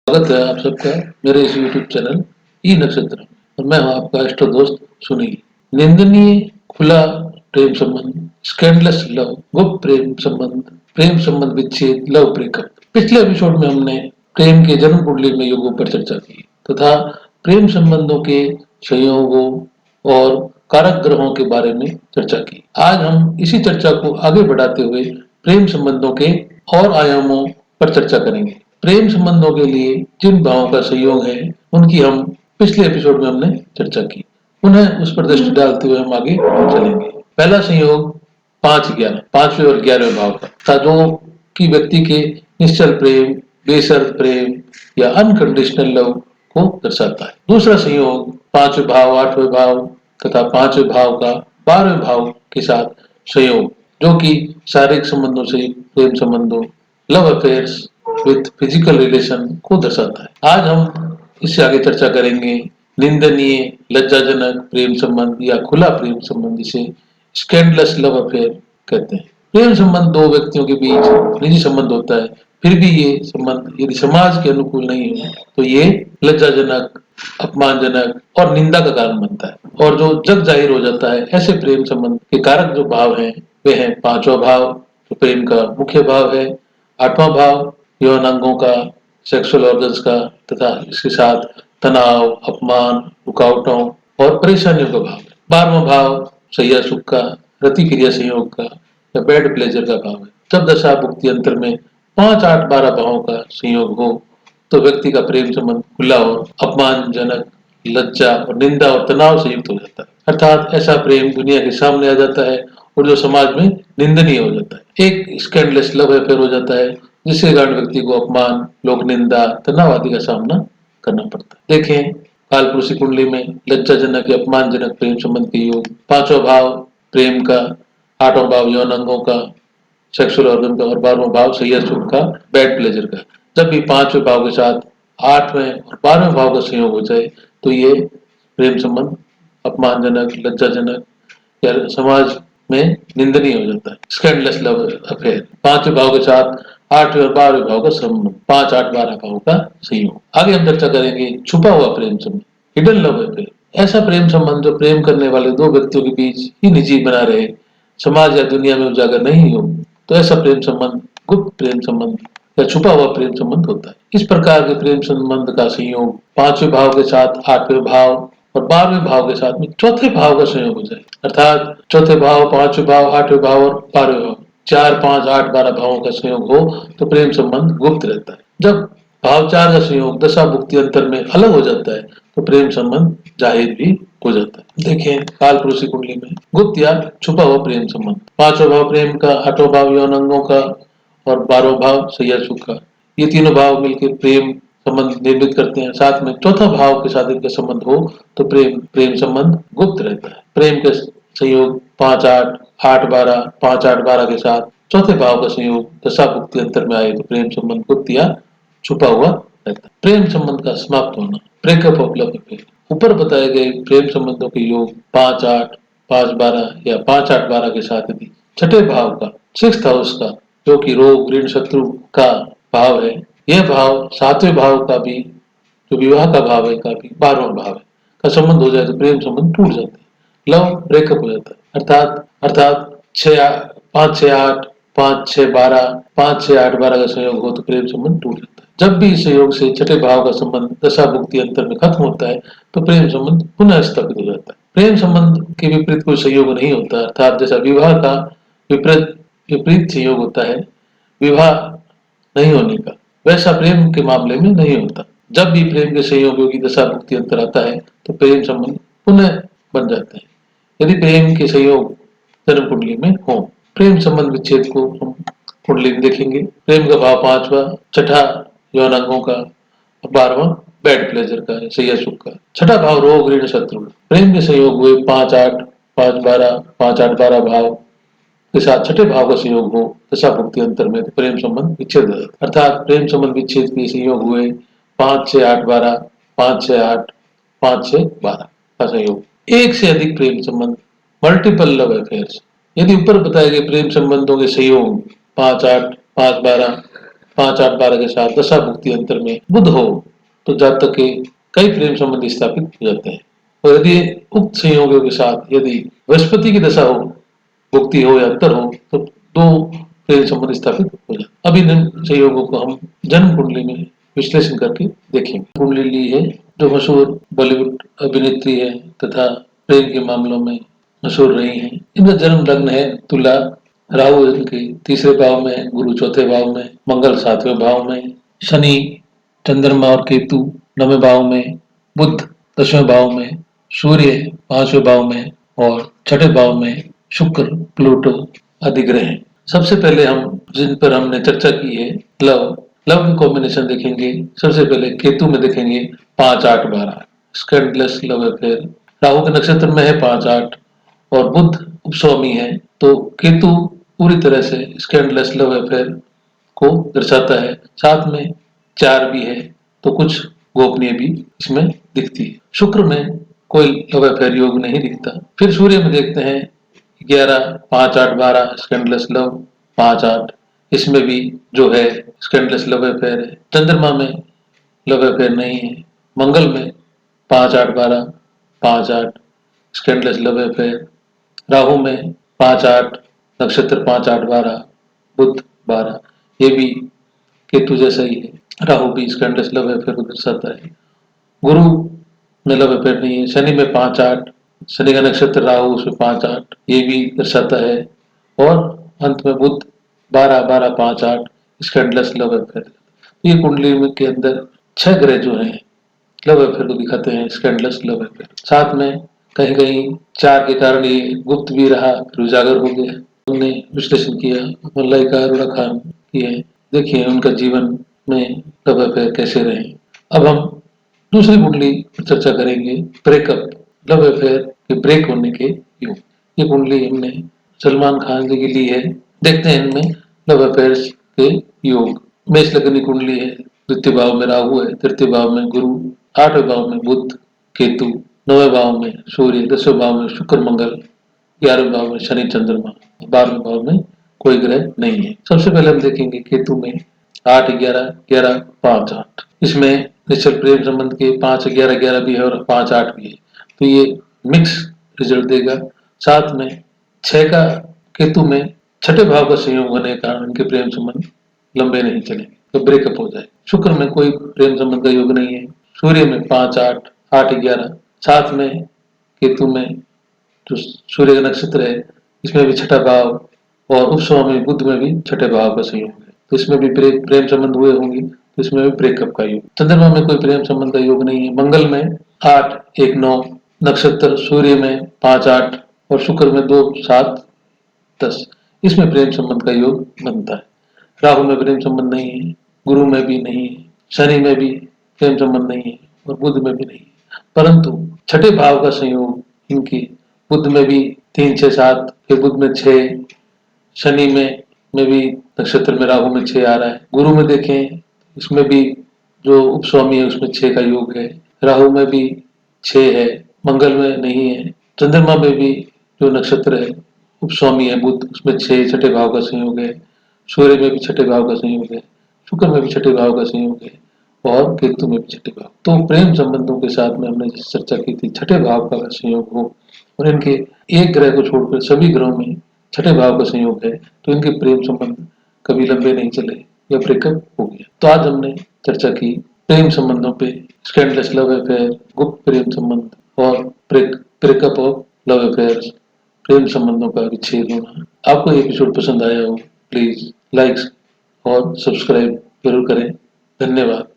स्वागत है आप सबका मेरे इस यूट्यूब चैनल ई नक्षत्र और मैं हूं आपका इष्ट दोस्त सुनील। निंदनीय खुला प्रेम संबंध, स्कैंडलस लव, गुप्त प्रेम संबंध विच्छेद, लव ब्रेकअप। पिछले एपिसोड में हमने प्रेम के जन्म कुंडली में युगों पर चर्चा की तथा प्रेम संबंधों के संयोगों और कारक ग्रहों के बारे में चर्चा की। आज हम इसी चर्चा को आगे बढ़ाते हुए प्रेम संबंधों के और आयामों पर चर्चा करेंगे। प्रेम संबंधों के लिए जिन भावों का संयोग है उनकी हम पिछले एपिसोड में हमने चर्चा की। पुनः उस पर दृष्टि डालते हुए हम आगे चलेंगे। पहला संयोग 5-11, 5वें और 11वें भाव का था, जो कि व्यक्ति के निश्चल प्रेम, बेशर्त प्रेम या अनकंडीशनल लव को दर्शाता है। दूसरा संयोग 5वें भाव, 8वें भाव तथा 5वें भाव का 12वें भाव के साथ संयोग, जो कि शारीरिक संबंधों से प्रेम संबंधों, love affairs with physical relation को दर्शाता है। आज हम इससे आगे चर्चा करेंगे निंदनीय लज्जाजनक प्रेम संबंध या खुला प्रेम संबंध, जिसे स्कैंडलस लव अफेयर कहते हैं। प्रेम संबंध दो व्यक्तियों के बीच निजी संबंध होता है, फिर भी ये संबंध यदि समाज के अनुकूल नहीं हो तो ये लज्जाजनक, अपमानजनक और निंदा का कारण बनता है और जो जग जाहिर हो जाता है। ऐसे प्रेम संबंध के कारक जो भाव हैं वे हैं 5वां भाव, जो प्रेम का मुख्य भाव है, 8वां भाव यौन अंगों का, सेक्सुअल ऑर्गन्स का तथा इसके साथ तनाव, अपमान, रुकावटों और परेशानियों का भाव है। 12वां भाव शैया सुख का, रति क्रिया संयोग का या बेड प्लेजर का भाव है। जब दशा भुक्ति अंतर में 5, 8, 12 भावों का संयोग हो तो व्यक्ति का प्रेम संबंध खुला और अपमानजनक, लज्जा और निंदा और तनाव से युक्त हो जाता है। अर्थात ऐसा प्रेम दुनिया के सामने आ जाता है और जो समाज में निंदनीय हो जाता है। एक स्कैंडलस लव अफेयर हो जाता है, जिसके कारण व्यक्ति को अपमान, लोक निंदा, तनाव आदि का सामना करना पड़ता है। देखें कालपुरुषी कुंडली में लज्जाजनक या अपमानजनक प्रेम संबंध के योग, 5वां भाव प्रेम का, 8वां भाव यौन अंगों का, सेक्सुअल ऑर्गन का और 12वां भाव शैया सुख का, बेड प्लेजर का। जब भी 5वें भाव के साथ 8वें और 12वें भाव का संयोग हो जाए तो ये प्रेम संबंध अपमानजनक, लज्जाजनक या समाज में निंदनीय हो जाता है। स्कैंडलस लव अफेयर 5वें भाव के साथ 8वें और 12वें भाव का संबंध, 5, 8, 12 भाव का संयोग। आगे हम चर्चा करेंगे छुपा हुआ प्रेम संबंध, हिडन लव अफेयर। ऐसा प्रेम संबंध जो प्रेम करने वाले दो व्यक्तियों के बीच ही निजी बना रहे, समाज या दुनिया में उजागर नहीं हो, तो ऐसा प्रेम संबंध गुप्त प्रेम संबंध या छुपा हुआ प्रेम संबंध होता है। इस प्रकार के प्रेम संबंध का संयोग 5वें भाव के साथ 8वें भाव और 12वें भाव के साथ में चौथे भाव का संयोग हो जाए, अर्थात चौथे भाव, 5वें भाव, 8वें भाव और 12वें भाव, 4, 5, 8, 12 भावों का संयोग हो तो प्रेम संबंध गुप्त रहता है। जब भाव 4 का संयोग दशा भुक्ति अंतर में अलग हो जाता है तो प्रेम संबंध जाहिर भी हो जाता है। देखें कालपुरुषी कुंडली में गुप्त या छुपा हुआ प्रेम संबंध, 5वां भाव प्रेम का, 8वां भाव यौन अंगों का और 12वां भाव शैया सुख का। ये तीनों भाव मिलकर प्रेम संबंध निर्मित करते हैं। साथ में चौथा भाव के साथ इनका संबंध हो तो प्रेम संबंध गुप्त रहता है। प्रेम का संयोग 5, 8, 8, 12, 5, 8, 12 के साथ चौथे भाव का संयोग दशा भुक्ति अंतर में आए तो प्रेम संबंध गुप्त या छुपा हुआ रहता है। प्रेम संबंध का समाप्त होना, ब्रेकअप ऑफ लव अफेयर। ऊपर बताए गए प्रेम संबंधों के योग 5, 8, 5, 12 या 5, 8, 12 के साथ यदि छठे भाव का, 6th हाउस का, जो कि रोग, ऋण, शत्रु का भाव है, यह भाव 7वें भाव का भी, जो विवाह का भाव है, का भी 12वां भाव है, का संबंध हो जाए तो प्रेम संबंध टूट जाता है, लव ब्रेकअप हो जाता है। अर्थात 5, 6, 8, 5, 6, 12, 5, 6, 8, 12 का संयोग हो तो प्रेम संबंध टूट जाता है। जब भी इस संयोग से छठे भाव का संबंध दशा भुक्ति अंतर में खत्म होता है तो प्रेम संबंध पुनः स्थापित हो जाता है। प्रेम संबंध के विपरीत कोई संयोग नहीं होता, अर्थात जैसा विवाह का विपरीत संयोग होता है विवाह नहीं होने का, वैसा प्रेम के मामले में नहीं होता। जब भी प्रेम के संयोगों की दशा भुक्ति अंतर आता है तो प्रेम संबंध पुनः बन जाते हैं, यदि प्रेम के संयोग जन्म कुंडली में हो। प्रेम संबंध विच्छेद को हम कुंडली में देखेंगे। प्रेम का भाव 5वां, छठा यौन अंगों का, 12वां बेड प्लेजर का, शैया सुख का। छठा भाव रोग, ऋण, शत्रु। प्रेम के संयोग हुए 5, 8, 5, 12, 5, 8, 12 भाव के साथ छठे भाव का संयोग हो दशा भुक्ति अंतर में तो प्रेम संबंध विच्छेद हो जाता है। अर्थात प्रेम संबंध विच्छेद के संयोग हुए 5, 6, 8, 12, 5, 6, 8, 5, 6, 12 का संयोग। एक से अधिक प्रेम संबंध, मल्टीपल लव अफेयर्स। यदि ऊपर बताए गए प्रेम संबंधों के संयोग 5, 8, 5, 12, 5, 8, 12 के साथ दशा भुक्ति अंतर में बुध हो तो जातक के कई प्रेम संबंध स्थापित हो जाते हैं। और यदि उक्त संयोगों के साथ यदि बृहस्पति की दशा हो, भुक्ति हो या अंतर हो तो 2 प्रेम संबंध स्थापित हो जाते हैं। अब इन संयोगों को हम जन्म कुंडली में विश्लेषण करके देखेंगे। कुंडली ली है जो मशहूर बॉलीवुड अभिनेत्री है तथा प्रेम के मामलों में मशहूर रही हैं। इनका जन्म लग्न है तुला, राहु इनके 3रे भाव में, गुरु 4थे भाव में, मंगल 7वें भाव में, शनि, चंद्रमा और केतु 9वें भाव में, बुध 10वें भाव में, सूर्य 5वें भाव में और 6ठे भाव में शुक्र, प्लूटो आदि ग्रह हैं। सबसे पहले हम जिन पर हमने चर्चा की है लव की कॉम्बिनेशन देखेंगे। सबसे पहले केतु में देखेंगे 5, 8, 12 स्कैंडलेस लव अफेयर। राहु के नक्षत्र में है 5, 8 और बुध उपस्वामी है तो केतु पूरी तरह से स्कैंडलेस लव अफेयर को दर्शाता है। साथ में 4 भी है तो कुछ गोपनीय भी इसमें दिखती है। शुक्र में कोई लव अफेयर योग नहीं दिखता। फिर सूर्य में देखते हैं 11, 5, 8, 12 स्कैंडलेस लव 5, 8 इसमें भी जो है स्कैंडलेस लव अफेयर है। चंद्रमा में लव अफेयर नहीं है। मंगल में 5, 8, 12 5, 8 स्कैंडलेस लव अफेयर। राहु में 5, 8 नक्षत्र 5, 8, 12 बुध 12 ये भी केतु जैसा ही है। राहु भी स्कैंडलेस लव अफेयर को दर्शाता है। गुरु में लव अफेयर नहीं है। शनि में 5, 8 शनि का नक्षत्र राहु उसमें 5, 8 ये भी दर्शाता है। और अंत में बुध 12, 12, 5, 8 स्कैंडलेस लव अफेयर। ये कुंडली में के अंदर 6 ग्रह जो हैं लव अफेयर को दिखाते हैं, स्कैंडलेस लव अफेयर। साथ में कहीं कहीं 4 के कारण ये गुप्त भी रहा फिर उजागर हो गया। हमने विश्लेषण किया, मल्लिका अरोड़ा खान की है, देखिए उनका जीवन में लव अफेयर कैसे रहे। अब हम दूसरी कुंडली पर चर्चा करेंगे, ब्रेकअप लव अफेयर के ब्रेक होने के योग। ये कुंडली हमने सलमान खान जी की ली है। देखते हैं इनमें लव अफेयर्स के योग। मेष लग्न की कुंडली है, 2य भाव में राहु है, 3य भाव में गुरु, 8वें भाव में बुध केतु, 9वें भाव में सूर्य, 10वें भाव में शुक्र मंगल, 11वें भाव में शनि चंद्रमा, 12वें भाव में कोई ग्रह नहीं है। सबसे पहले हम देखेंगे केतु में 8, 11, 11, 5, 8 इसमें निश्चल प्रेम संबंध के 5, 11, 11 भी है और 5, 8 भी है तो ये मिक्स रिजल्ट देगा। साथ में 6 का केतु में 6ठे भाव का संयोग होने के कारण इनके प्रेम संबंध लंबे नहीं चलेंगे तो ब्रेकअप हो जाए। शुक्र में कोई प्रेम संबंध का योग नहीं है। सूर्य में 5, 8, 8, 11 साथ में केतु में जो सूर्य का नक्षत्र है इसमें भी 6ठा भाव और उपस्वामी बुध में भी 6ठे भाव का संयोग है तो इसमें भी प्रेम संबंध हुए होंगे तो इसमें भी ब्रेकअप का योग। चंद्रमा में कोई प्रेम संबंध का योग नहीं है। मंगल में 8, 1, 9 नक्षत्र, सूर्य में 5, 8 और शुक्र में 2, 7, 10 इसमें प्रेम संबंध का योग बनता है। राहु में प्रेम संबंध नहीं है, गुरु में भी नहीं है, शनि में भी प्रेम संबंध नहीं है और बुध में भी नहीं है। परंतु 6ठे भाव का संयोग इनकी बुध में भी 3, 6, 7 फिर बुध में 6, शनि में भी नक्षत्र में राहु में 6 आ रहा है। गुरु में देखें इसमें भी जो उपस्वामी है उसमें 6 का योग है। राहु में भी 6 है, मंगल में नहीं है। चंद्रमा में भी जो नक्षत्र है उपस्वामी है बुध उसमें 6 छठे भाव का संयोग है। सूर्य में भी 6ठे भाव का संयोग है, शुक्र में भी 6ठे भाव का संयोग है और केतु में भी 6ठे भाव। तो प्रेम संबंधों के साथ में हमने जिस चर्चा की थी 6ठे भाव का संयोग हो और इनके एक ग्रह को छोड़कर सभी ग्रहों में 6ठे भाव का संयोग है तो इनके प्रेम संबंध कभी लंबे नहीं चले या ब्रेकअप हो गया। तो आज हमने चर्चा की प्रेम संबंधों पे, स्कैंडलेस लव अफेयर, गुप्त प्रेम संबंध और ब्रेकअप ऑफ लव अफेयर्स, प्रेम संबंधों का विच्छेद होना। आपको ये एपिसोड पसंद आया हो प्लीज लाइक और सब्सक्राइब जरूर करें। धन्यवाद।